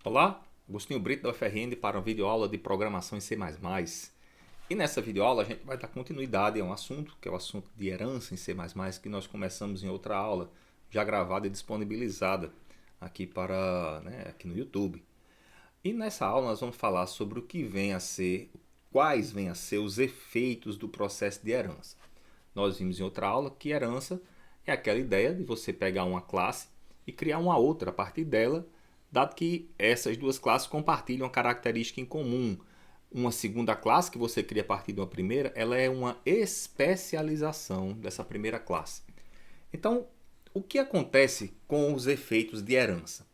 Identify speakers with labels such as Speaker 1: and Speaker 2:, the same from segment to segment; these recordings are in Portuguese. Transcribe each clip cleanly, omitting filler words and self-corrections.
Speaker 1: Olá, Agostinho Brito da UFRN para uma videoaula de programação em C++. E nessa videoaula a gente vai dar continuidade a um assunto, que é o assunto de herança em C++, que nós começamos em outra aula, já gravada e disponibilizada aqui aqui no YouTube. E nessa aula nós vamos falar sobre o que vem a ser, quais vêm a ser os efeitos do processo de herança. Nós vimos em outra aula que herança é aquela ideia de você pegar uma classe e criar uma outra a partir dela, dado que essas duas classes compartilham uma característica em comum. Uma segunda classe que você cria a partir de uma primeira, ela é uma especialização dessa primeira classe. Então, o que acontece com os efeitos de herança?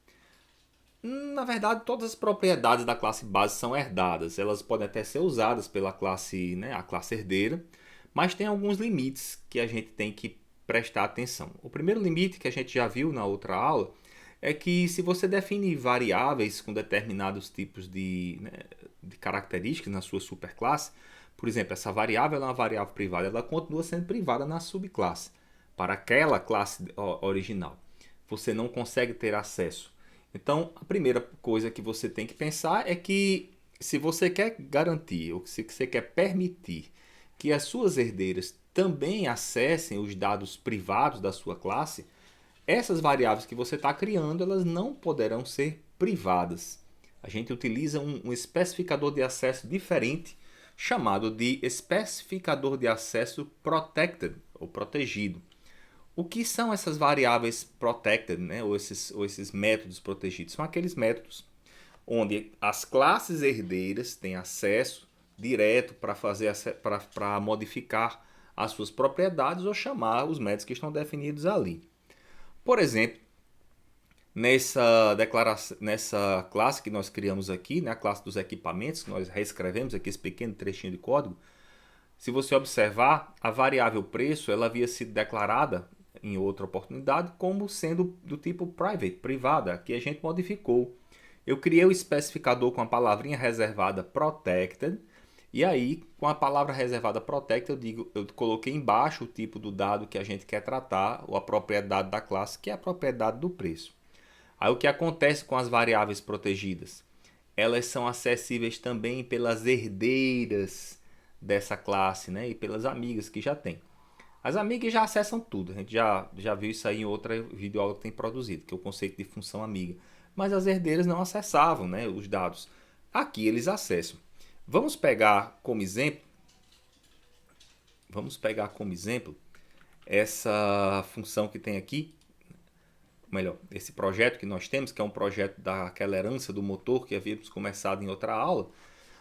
Speaker 1: Na verdade, todas as propriedades da classe base são herdadas. Elas podem até ser usadas pela classe, a classe herdeira, mas tem alguns limites que a gente tem que prestar atenção. O primeiro limite que a gente já viu na outra aula é que se você define variáveis com determinados tipos de características na sua superclasse, por exemplo, essa variável é uma variável privada, ela continua sendo privada na subclasse, para aquela classe original. Você não consegue ter acesso. Então, a primeira coisa que você tem que pensar é que se você quer garantir ou se você quer permitir que as suas herdeiras também acessem os dados privados da sua classe, essas variáveis que você está criando, elas não poderão ser privadas. A gente utiliza um especificador de acesso diferente, chamado de especificador de acesso protected, ou protegido. O que são essas variáveis protected, ou esses métodos protegidos? São aqueles métodos onde as classes herdeiras têm acesso direto para modificar as suas propriedades ou chamar os métodos que estão definidos ali. Por exemplo, nessa classe que nós criamos aqui, a classe dos equipamentos, que nós reescrevemos aqui esse pequeno trechinho de código, se você observar, a variável preço ela havia sido declarada em outra oportunidade como sendo do tipo private, privada, que a gente modificou. Eu criei o especificador com a palavrinha reservada protected, e aí com a palavra reservada protected eu coloquei embaixo o tipo do dado que a gente quer tratar, ou a propriedade da classe, que é a propriedade do preço. Aí o que acontece com as variáveis protegidas? Elas são acessíveis também pelas herdeiras dessa classe, e pelas amigas que já tem. As amigas já acessam tudo, a gente já viu isso aí em outra videoaula que tem produzido, que é o conceito de função amiga. Mas as herdeiras não acessavam, os dados. Aqui eles acessam. Vamos pegar como exemplo essa função que tem aqui, melhor, esse projeto que nós temos, que é um projeto daquela herança do motor que havíamos começado em outra aula.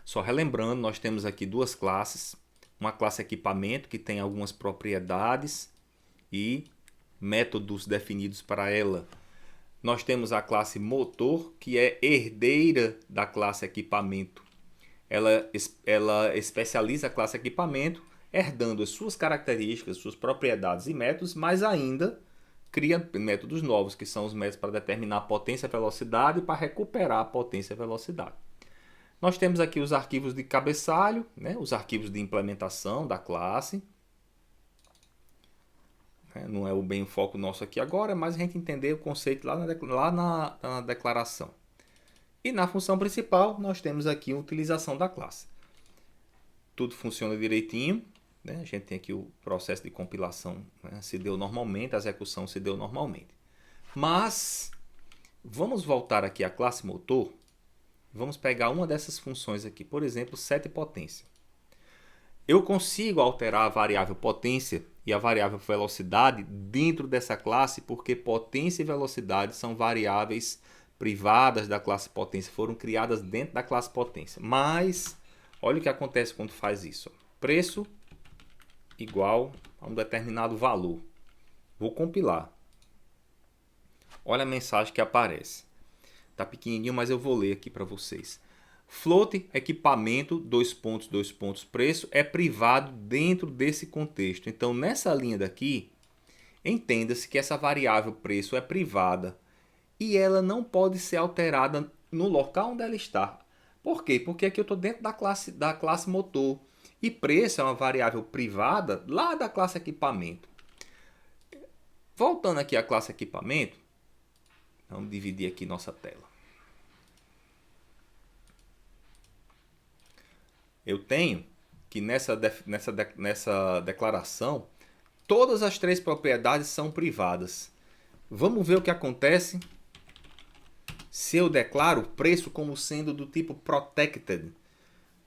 Speaker 1: Só relembrando, nós temos aqui duas classes. Uma classe equipamento, que tem algumas propriedades e métodos definidos para ela. Nós temos a classe motor, que é herdeira da classe equipamento. Ela especializa a classe equipamento, herdando as suas características, suas propriedades e métodos, mas ainda cria métodos novos, que são os métodos para determinar a potência e velocidade e para recuperar a potência e velocidade. Nós temos aqui os arquivos de cabeçalho, os arquivos de implementação da classe. Não é bem o foco nosso aqui agora, mas a gente entender o conceito lá na declaração. E na função principal, nós temos aqui a utilização da classe. Tudo funciona direitinho. A gente tem aqui o processo de compilação, se deu normalmente, a execução se deu normalmente. Mas, vamos voltar aqui à classe motor. Vamos pegar uma dessas funções aqui, por exemplo, setPotência. Eu consigo alterar a variável potência e a variável velocidade dentro dessa classe, porque potência e velocidade são variáveis privadas da classe potência, foram criadas dentro da classe potência. Mas, olha o que acontece quando faz isso. Preço igual a um determinado valor. Vou compilar. Olha a mensagem que aparece. Está pequenininho, mas eu vou ler aqui para vocês. Float, equipamento, dois pontos, preço, é privado dentro desse contexto. Então, nessa linha daqui, entenda-se que essa variável preço é privada e ela não pode ser alterada no local onde ela está. Por quê? Porque aqui eu estou dentro da classe motor e preço é uma variável privada lá da classe equipamento. Voltando aqui à classe equipamento, vamos dividir aqui nossa tela. eu tenho que nessa declaração, todas as três propriedades são privadas. Vamos ver o que acontece se eu declaro o preço como sendo do tipo protected.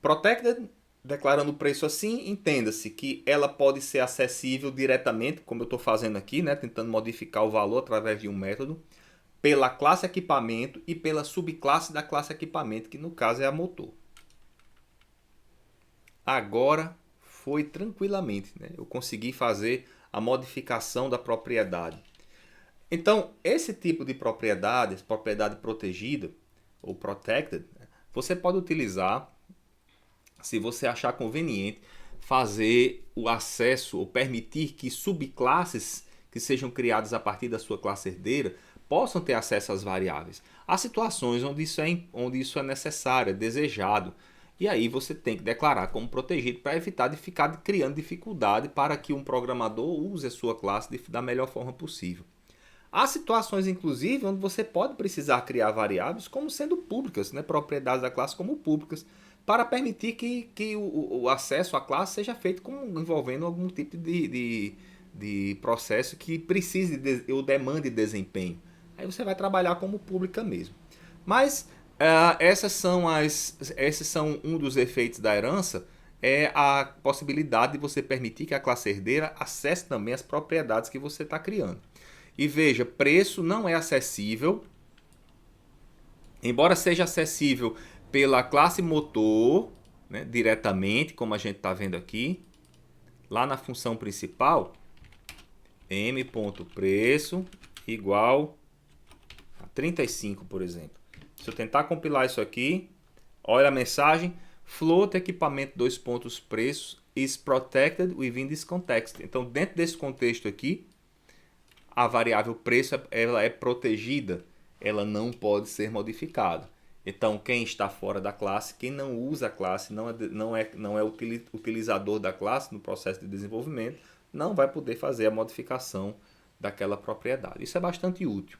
Speaker 1: Protected, declarando o preço assim, entenda-se que ela pode ser acessível diretamente, como eu estou fazendo aqui, né, tentando modificar o valor através de um método, pela classe equipamento e pela subclasse da classe equipamento, que no caso é a motor. Agora foi tranquilamente, né? Eu consegui fazer a modificação da propriedade. Então, esse tipo de propriedade, propriedade protegida ou protected, você pode utilizar, se você achar conveniente, fazer o acesso ou permitir que subclasses que sejam criadas a partir da sua classe herdeira possam ter acesso às variáveis. Há situações onde isso é necessário, é desejado. E aí você tem que declarar como protegido para evitar de ficar criando dificuldade para que um programador use a sua classe da melhor forma possível. Há situações, inclusive, onde você pode precisar criar variáveis como sendo públicas, né? Propriedades da classe como públicas, para permitir que o acesso à classe seja feito envolvendo algum tipo de processo que precise ou demande desempenho. Aí você vai trabalhar como pública mesmo. Mas esses são um dos efeitos da herança, é a possibilidade de você permitir que a classe herdeira acesse também as propriedades que você está criando. E veja, preço não é acessível, embora seja acessível pela classe motor, né, diretamente, como a gente está vendo aqui, lá na função principal, m.preço igual a 35, por exemplo. Se eu tentar compilar isso aqui, olha a mensagem, float equipamento preço is protected within this context. Então, dentro desse contexto aqui, a variável preço ela é protegida, ela não pode ser modificada. Então, quem está fora da classe, quem não usa a classe, não é utilizador da classe no processo de desenvolvimento, não vai poder fazer a modificação daquela propriedade. Isso é bastante útil.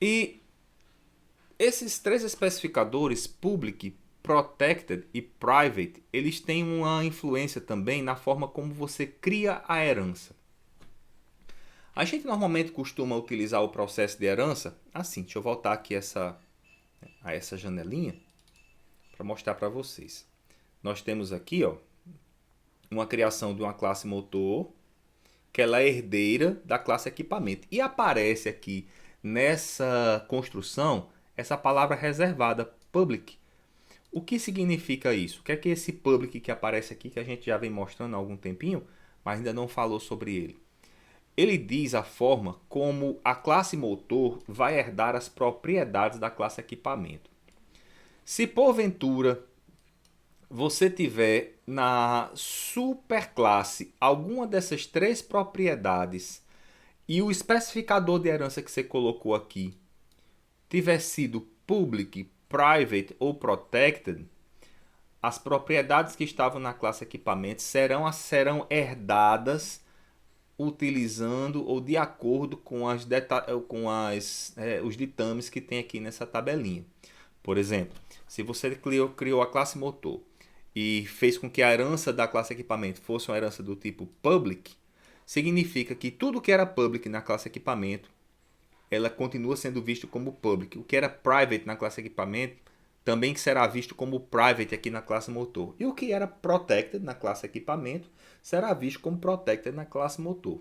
Speaker 1: E esses três especificadores, public, protected e private, eles têm uma influência também na forma como você cria a herança. A gente normalmente costuma utilizar o processo de herança assim. Deixa eu voltar aqui a essa janelinha para mostrar para vocês. Nós temos aqui uma criação de uma classe motor, que ela é herdeira da classe equipamento. E aparece aqui nessa construção essa palavra reservada, public. O que significa isso? O que é esse public que aparece aqui, que a gente já vem mostrando há algum tempinho, mas ainda não falou sobre ele? Ele diz a forma como a classe motor vai herdar as propriedades da classe equipamento. Se porventura você tiver na superclasse alguma dessas três propriedades e o especificador de herança que você colocou aqui tiver sido public, private ou protected, as propriedades que estavam na classe equipamento serão herdadas utilizando ou de acordo com os ditames que tem aqui nessa tabelinha. Por exemplo, se você criou a classe motor e fez com que a herança da classe equipamento fosse uma herança do tipo public, significa que tudo que era public na classe equipamento, ela continua sendo visto como public. O que era private na classe equipamento, também será visto como private aqui na classe motor. E o que era protected na classe equipamento, será visto como protected na classe motor.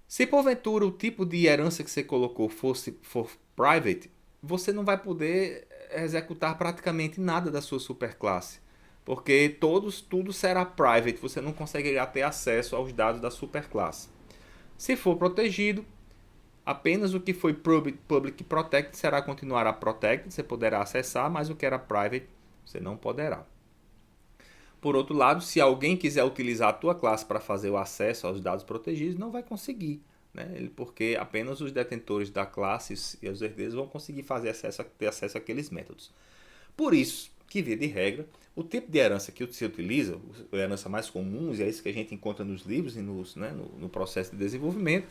Speaker 1: Se porventura o tipo de herança que você colocou for private, você não vai poder executar praticamente nada da sua superclasse, porque tudo será private, você não conseguirá ter acesso aos dados da superclasse. Se for protegido, apenas o que foi public protected continuará protected, você poderá acessar, mas o que era private você não poderá. Por outro lado, se alguém quiser utilizar a tua classe para fazer o acesso aos dados protegidos, não vai conseguir, né? Porque apenas os detentores da classe e os herdeiros vão conseguir ter acesso àqueles métodos. Por isso que, via de regra, o tipo de herança que se utiliza, a herança mais comum, e é isso que a gente encontra nos livros e no processo de desenvolvimento,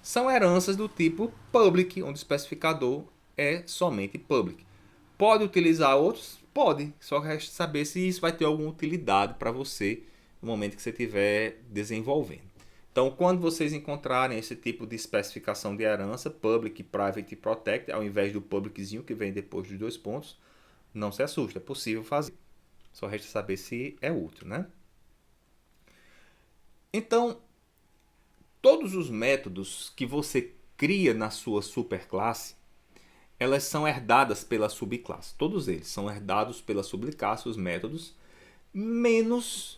Speaker 1: são heranças do tipo public, onde o especificador é somente public. Pode utilizar outros Pode, só resta saber se isso vai ter alguma utilidade para você no momento que você estiver desenvolvendo. Então, quando vocês encontrarem esse tipo de especificação de herança, Public, Private e Protect, ao invés do Publiczinho que vem depois dos 2 pontos, não se assuste, é possível fazer. Só resta saber se é útil, né? Então, todos os métodos que você cria na sua superclasse, elas são herdadas pela subclasse. Todos eles são herdados pela subclasse, os métodos, menos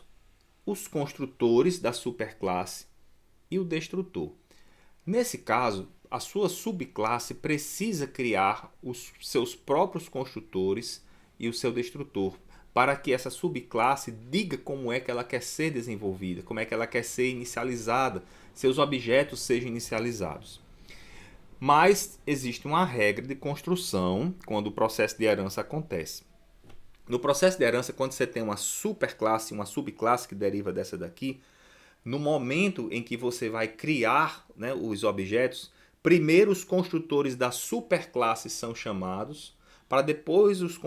Speaker 1: os construtores da superclasse e o destrutor. Nesse caso, a sua subclasse precisa criar os seus próprios construtores e o seu destrutor, para que essa subclasse diga como é que ela quer ser desenvolvida, como é que ela quer ser inicializada, seus objetos sejam inicializados. Mas existe uma regra de construção quando o processo de herança acontece. No processo de herança, quando você tem uma superclasse, uma subclasse que deriva dessa daqui, no momento em que você vai criar, né, os objetos, primeiro os construtores da superclasse são chamados, para depois os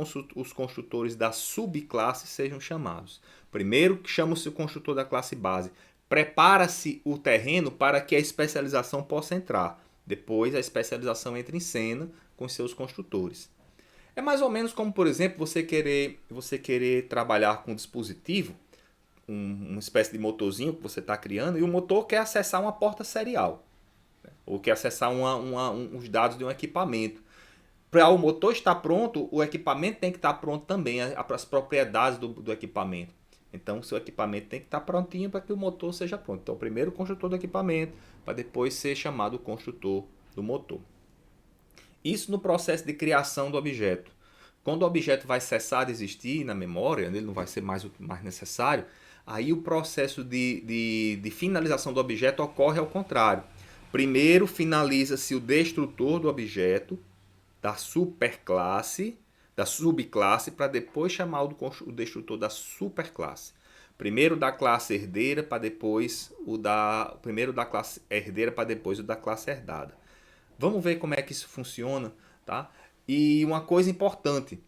Speaker 1: construtores da subclasse sejam chamados. Primeiro chama-se o construtor da classe base. Prepara-se o terreno para que a especialização possa entrar. Depois a especialização entra em cena com seus construtores. É mais ou menos como, por exemplo, você querer trabalhar com um dispositivo, uma espécie de motorzinho que você está criando, e o motor quer acessar uma porta serial, né? Ou quer acessar os dados de um equipamento. Para o motor estar pronto, o equipamento tem que estar pronto também, as propriedades do equipamento. Então, o seu equipamento tem que estar prontinho para que o motor seja pronto. Então, primeiro o construtor do equipamento, para depois ser chamado o construtor do motor. Isso no processo de criação do objeto. Quando o objeto vai cessar de existir na memória, ele não vai ser mais necessário, aí o processo de finalização do objeto ocorre ao contrário. Primeiro finaliza-se o destrutor do objeto, da superclasse, da subclasse, para depois chamar o destrutor da superclasse. Primeiro da classe herdeira, para depois primeiro da classe herdeira, para depois o da classe herdada. Vamos ver como é que isso funciona, tá? E uma coisa importante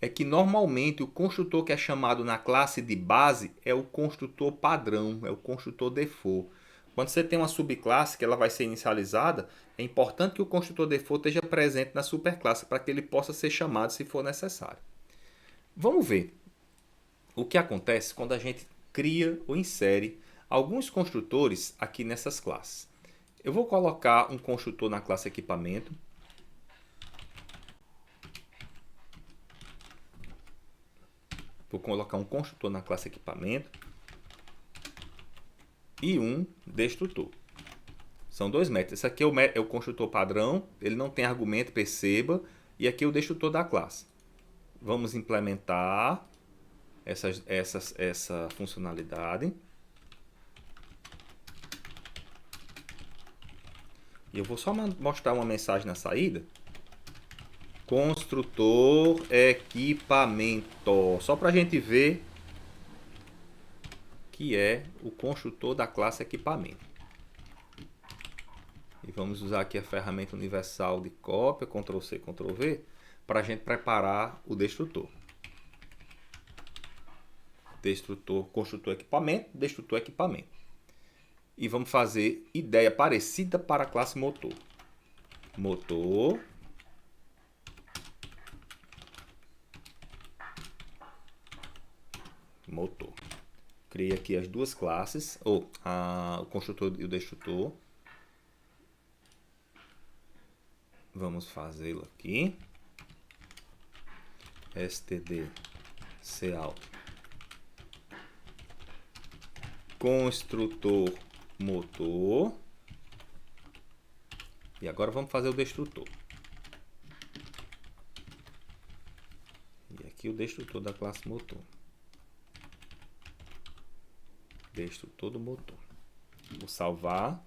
Speaker 1: é que normalmente o construtor que é chamado na classe de base é o construtor padrão, é o construtor default. Quando você tem uma subclasse que ela vai ser inicializada, é importante que o construtor default esteja presente na superclasse para que ele possa ser chamado se for necessário. Vamos ver o que acontece quando a gente cria ou insere alguns construtores aqui nessas classes. Eu vou colocar um construtor na classe equipamento. Vou colocar um construtor na classe equipamento e um destrutor. São dois métodos. Esse aqui é o construtor padrão, ele não tem argumento, perceba, e aqui é o destrutor da classe. Vamos implementar essa funcionalidade. E eu vou só mostrar uma mensagem na saída. Construtor equipamento. Só para a gente ver que é o construtor da classe equipamento. E vamos usar aqui a ferramenta universal de cópia, Ctrl C, Ctrl V, para a gente preparar o destrutor. Destrutor, construtor equipamento, destrutor equipamento. E vamos fazer ideia parecida para a classe motor. Motor. Motor. Criei aqui as duas classes, o construtor e o destrutor. Vamos fazê-lo aqui. std cout construtor motor. E agora vamos fazer o destrutor. E aqui o destrutor da classe motor. Destrutor do motor. Vou salvar.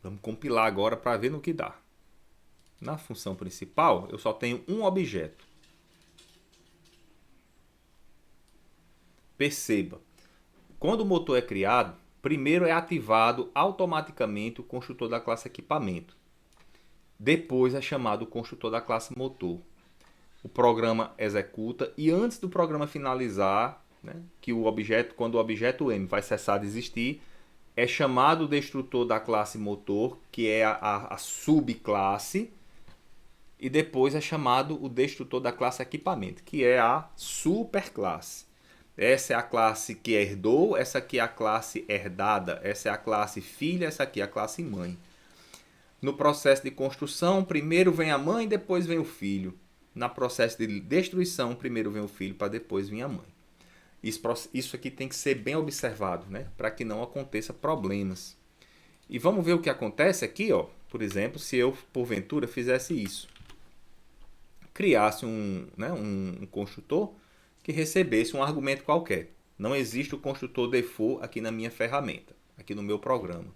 Speaker 1: Vamos compilar agora para ver no que dá. Na função principal, eu só tenho um objeto. Perceba, quando o motor é criado, primeiro é ativado automaticamente o construtor da classe equipamento. Depois é chamado o construtor da classe motor. o programa executa e antes do programa finalizar, né, que o objeto, quando o objeto M vai cessar de existir, é chamado o destrutor da classe motor, que é a subclasse, e depois é chamado o destrutor da classe equipamento, que é a superclasse. Essa é a classe que herdou, essa aqui é a classe herdada, essa é a classe filha, essa aqui é a classe mãe. No processo de construção, primeiro vem a mãe, depois vem o filho. No processo de destruição, primeiro vem o filho, para depois vir a mãe. Isso aqui tem que ser bem observado, né? Para que não aconteça problemas. E vamos ver o que acontece aqui, ó. Por exemplo, se eu, porventura, fizesse isso. Criasse um construtor que recebesse um argumento qualquer. Não existe o construtor default aqui na minha ferramenta, aqui no meu programa.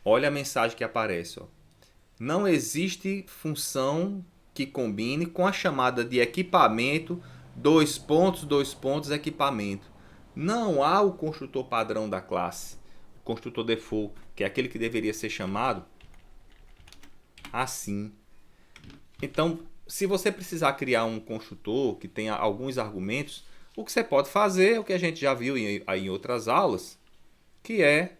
Speaker 1: Olha a mensagem que aparece, ó. Não existe função que combine com a chamada de equipamento, dois pontos, equipamento. Não há o construtor padrão da classe, o construtor default, que é aquele que deveria ser chamado assim. Então, se você precisar criar um construtor que tenha alguns argumentos, o que você pode fazer é o que a gente já viu aí em outras aulas, que é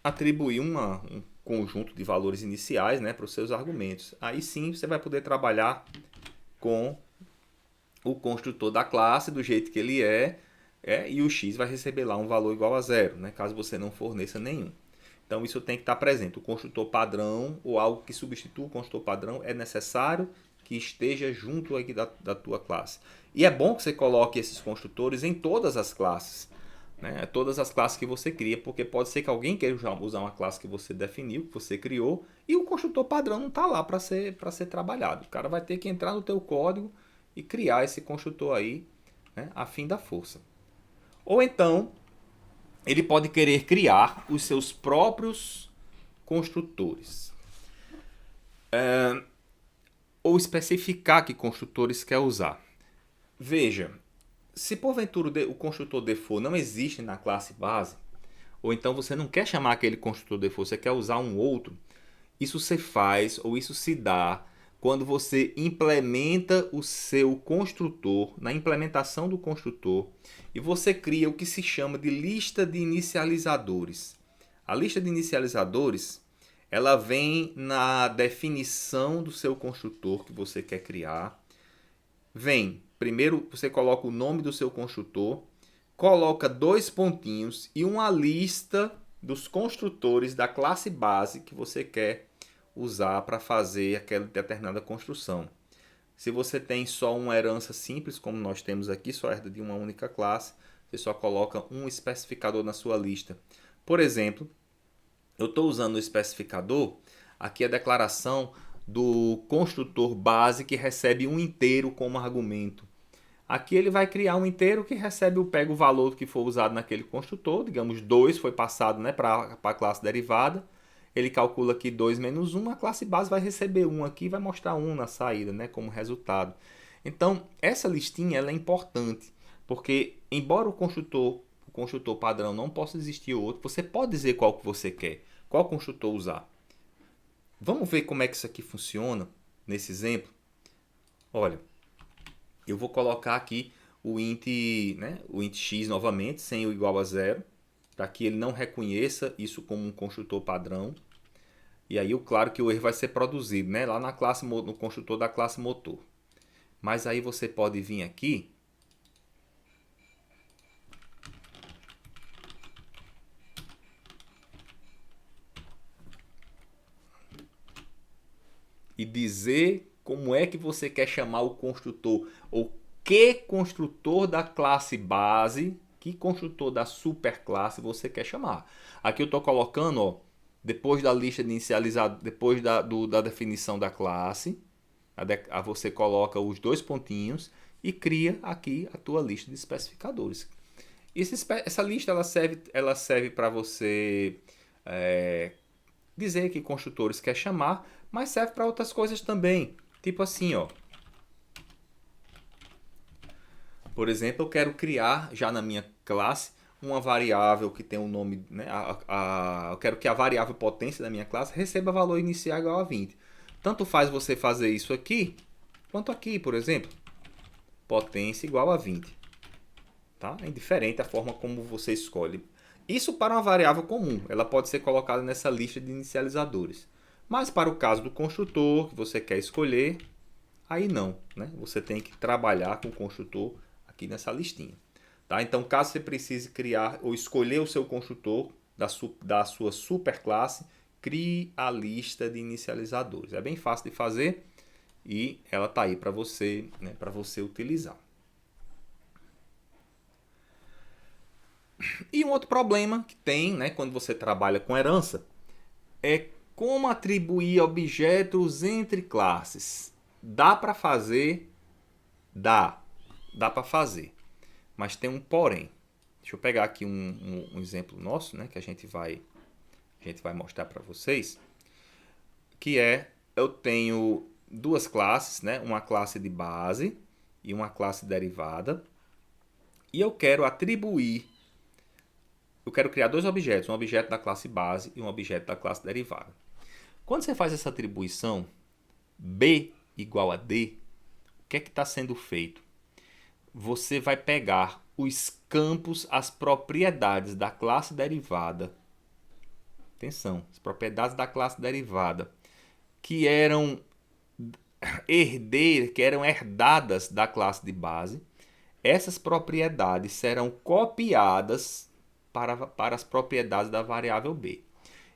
Speaker 1: atribuir um conjunto de valores iniciais, né, para os seus argumentos. Aí sim você vai poder trabalhar com o construtor da classe do jeito que ele e o x vai receber lá um valor igual a zero, né, caso você não forneça nenhum. Então isso tem que estar presente. O construtor padrão ou algo que substitua o construtor padrão é necessário que esteja junto aqui da tua classe. E é bom que você coloque esses construtores em todas as classes. Né? Todas as classes que você cria, porque pode ser que alguém queira usar uma classe que você definiu, que você criou, e o construtor padrão não está lá para ser trabalhado. O cara vai ter que entrar no teu código e criar esse construtor aí, né, a fim da força. Ou então, ele pode querer criar os seus próprios construtores. Ou especificar que construtores quer usar. Veja, se porventura o construtor default não existe na classe base, ou então você não quer chamar aquele construtor default, você quer usar um outro, isso se faz ou isso se dá quando você implementa o seu construtor, na implementação do construtor, e você cria o que se chama de lista de inicializadores. A lista de inicializadores, ela vem na definição do seu construtor que você quer criar. Primeiro você coloca o nome do seu construtor, coloca dois pontinhos e uma lista dos construtores da classe base que você quer usar para fazer aquela determinada construção. Se você tem só uma herança simples, como nós temos aqui, só herda de uma única classe, você só coloca um especificador na sua lista. Por exemplo, eu estou usando o especificador, aqui a declaração do construtor base que recebe um inteiro como argumento. Aqui ele vai criar um inteiro que pega o valor que for usado naquele construtor, digamos 2 foi passado, né, para a classe derivada. Ele calcula aqui 2 menos 1, a classe base vai receber 1 aqui e vai mostrar 1 na saída, né, como resultado. Então, essa listinha ela é importante, porque embora o construtor padrão não possa existir outro, você pode dizer qual que você quer, qual construtor usar. Vamos ver como é que isso aqui funciona nesse exemplo? Olha, eu vou colocar aqui o int x novamente, sem o igual a zero, para que ele não reconheça isso como um construtor padrão. E aí, claro que o erro vai ser produzido, né, lá no construtor da classe motor. Mas aí você pode vir aqui e dizer como é que você quer chamar o construtor, ou que construtor da classe base, que construtor da superclasse você quer chamar. Aqui eu estou colocando, ó, depois da lista de inicializado, depois da definição da classe, você coloca os dois pontinhos e cria aqui a tua lista de especificadores. Essa lista ela serve para você dizer que construtores quer chamar, mas serve para outras coisas também. Tipo assim, ó. Por exemplo, eu quero criar já na minha classe uma variável que tem um nome, né? Eu quero que a variável potência da minha classe receba valor inicial igual a 20. Tanto faz você fazer isso aqui, quanto aqui, por exemplo. Potência igual a 20. Tá? É indiferente a forma como você escolhe. Isso para uma variável comum. Ela pode ser colocada nessa lista de inicializadores. Mas para o caso do construtor que você quer escolher, aí não. Né? Você tem que trabalhar com o construtor aqui nessa listinha. Tá? Então, caso você precise criar ou escolher o seu construtor da sua superclasse, crie a lista de inicializadores. É bem fácil de fazer e ela está aí para você, né, para você utilizar. E um outro problema que tem, né, quando você trabalha com herança é como atribuir objetos entre classes. Dá para fazer? Dá para fazer. Mas tem um porém. Deixa eu pegar aqui um exemplo nosso, né, que a gente vai mostrar para vocês, que é, eu tenho duas classes, né, uma classe de base e uma classe derivada, e eu quero criar dois objetos, um objeto da classe base e um objeto da classe derivada. Quando você faz essa atribuição, B igual a D, o que é que está sendo feito? Você vai pegar os campos, as propriedades da classe derivada. Atenção, as propriedades da classe derivada que eram herdadas da classe de base. Essas propriedades serão copiadas para as propriedades da variável B.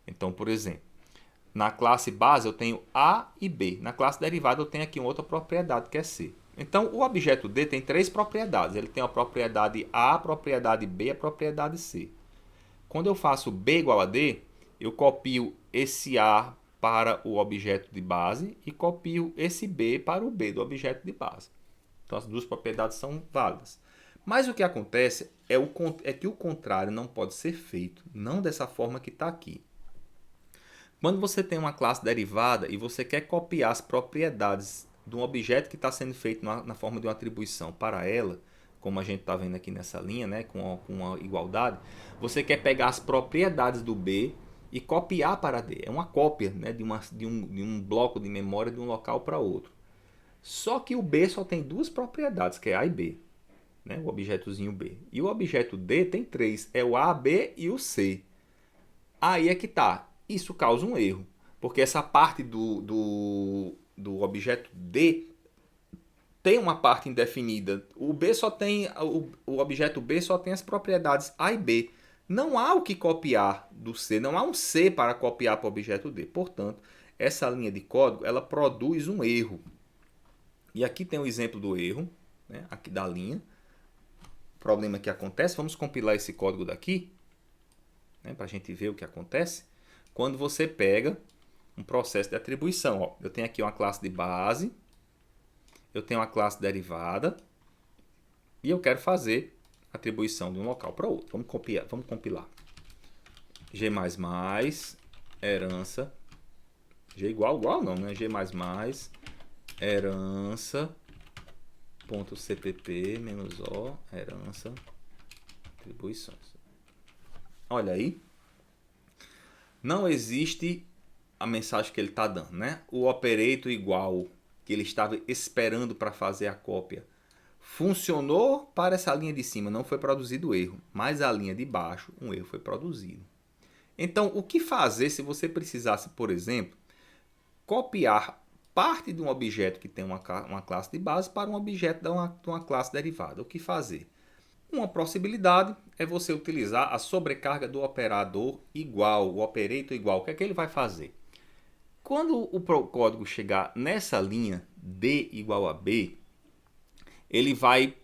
Speaker 1: Então, por exemplo, na classe base eu tenho A e B. Na classe derivada eu tenho aqui uma outra propriedade que é C. Então, o objeto D tem três propriedades. Ele tem a propriedade A, a propriedade B e a propriedade C. Quando eu faço B igual a D, eu copio esse A para o objeto de base e copio esse B para o B do objeto de base. Então, as duas propriedades são válidas. Mas o que acontece é que o contrário não pode ser feito, não dessa forma que está aqui. Quando você tem uma classe derivada e você quer copiar as propriedades de um objeto que está sendo feito na forma de uma atribuição para ela, como a gente está vendo aqui nessa linha, né, com uma igualdade, você quer pegar as propriedades do B e copiar para D. É uma cópia, né, de um bloco de memória de um local para outro. Só que o B só tem duas propriedades, que é A e B. Né, o objetozinho B. E o objeto D tem três, é o A, B e o C. Aí é que está. Isso causa um erro, porque essa parte do objeto D tem uma parte indefinida. O objeto B só tem as propriedades A e B. Não há o que copiar do C, não há um C para copiar para o objeto D. Portanto, essa linha de código ela produz um erro. E aqui tem o exemplo do erro, né, aqui da linha. O problema que acontece, vamos compilar esse código daqui, né, para a gente ver o que acontece. Quando você pega um processo de atribuição, ó, eu tenho aqui uma classe de base, eu tenho uma classe derivada e eu quero fazer atribuição de um local para outro. Vamos compilar. G++, herança, G igual não, né? G++, herança.cpp, -o, herança, atribuições. Olha aí. Não existe a mensagem que ele está dando, né? O operator igual que ele estava esperando para fazer a cópia funcionou para essa linha de cima, não foi produzido erro, mas a linha de baixo um erro foi produzido. Então, o que fazer se você precisasse, por exemplo, copiar parte de um objeto que tem uma classe de base para um objeto de uma classe derivada? O que fazer? Uma possibilidade é você utilizar a sobrecarga do operador igual, o operator igual. O que é que ele vai fazer? Quando o código chegar nessa linha D igual a B, ele vai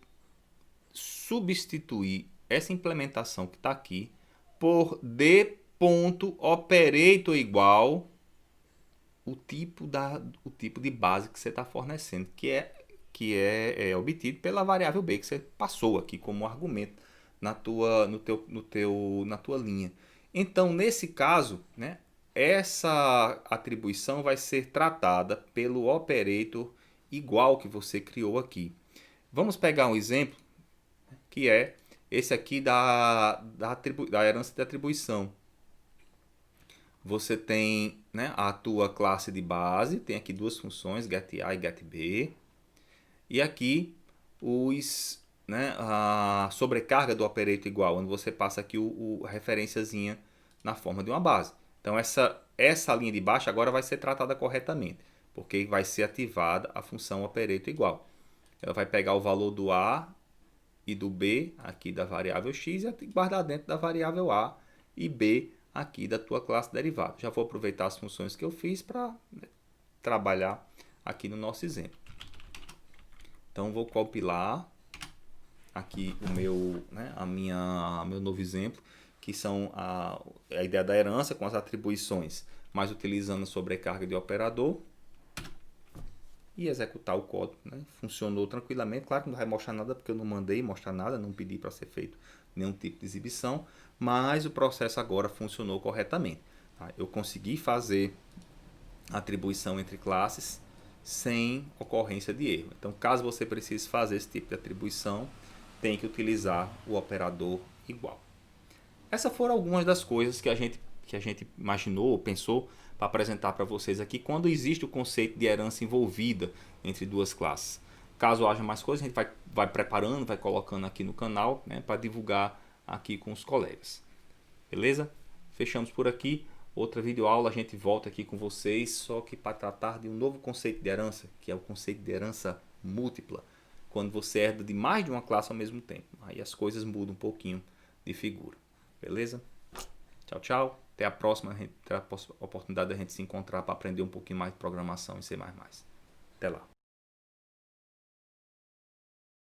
Speaker 1: substituir essa implementação que está aqui por D.operator igual o tipo de base que você está fornecendo, que é obtido pela variável B que você passou aqui como argumento na tua linha. Então, nesse caso, né, essa atribuição vai ser tratada pelo operator igual que você criou aqui. Vamos pegar um exemplo, que é esse aqui da herança de atribuição. Você tem né, a tua classe de base, tem aqui duas funções, getA e getB, e aqui né, a sobrecarga do operator igual, onde você passa aqui a referenciazinha na forma de uma base. Então essa linha de baixo agora vai ser tratada corretamente, porque vai ser ativada a função operator igual. Ela vai pegar o valor do A e do B aqui da variável x e guardar dentro da variável A e B aqui da tua classe derivada. Já vou aproveitar as funções que eu fiz para trabalhar aqui no nosso exemplo. Então vou compilar aqui o meu, né, meu novo exemplo, que são a ideia da herança com as atribuições, mas utilizando sobrecarga de operador, e executar o código, né? Funcionou tranquilamente. Claro que não vai mostrar nada porque eu não mandei mostrar nada, não pedi para ser feito nenhum tipo de exibição, mas o processo agora funcionou corretamente. Tá? Eu consegui fazer atribuição entre classes sem ocorrência de erro. Então, caso você precise fazer esse tipo de atribuição, tem que utilizar o operador igual. Essas foram algumas das coisas que a gente imaginou, pensou para apresentar para vocês aqui quando existe o conceito de herança envolvida entre duas classes. Caso haja mais coisas, a gente vai preparando, vai colocando aqui no canal, né, para divulgar aqui com os colegas. Beleza? Fechamos por aqui. Outra videoaula a gente volta aqui com vocês, só que para tratar de um novo conceito de herança, que é o conceito de herança múltipla, quando você herda de mais de uma classe ao mesmo tempo. Aí as coisas mudam um pouquinho de figura. Beleza? Tchau, tchau. Até a próxima. A gente terá a oportunidade de a gente se encontrar para aprender um pouquinho mais de programação em C++. Até lá.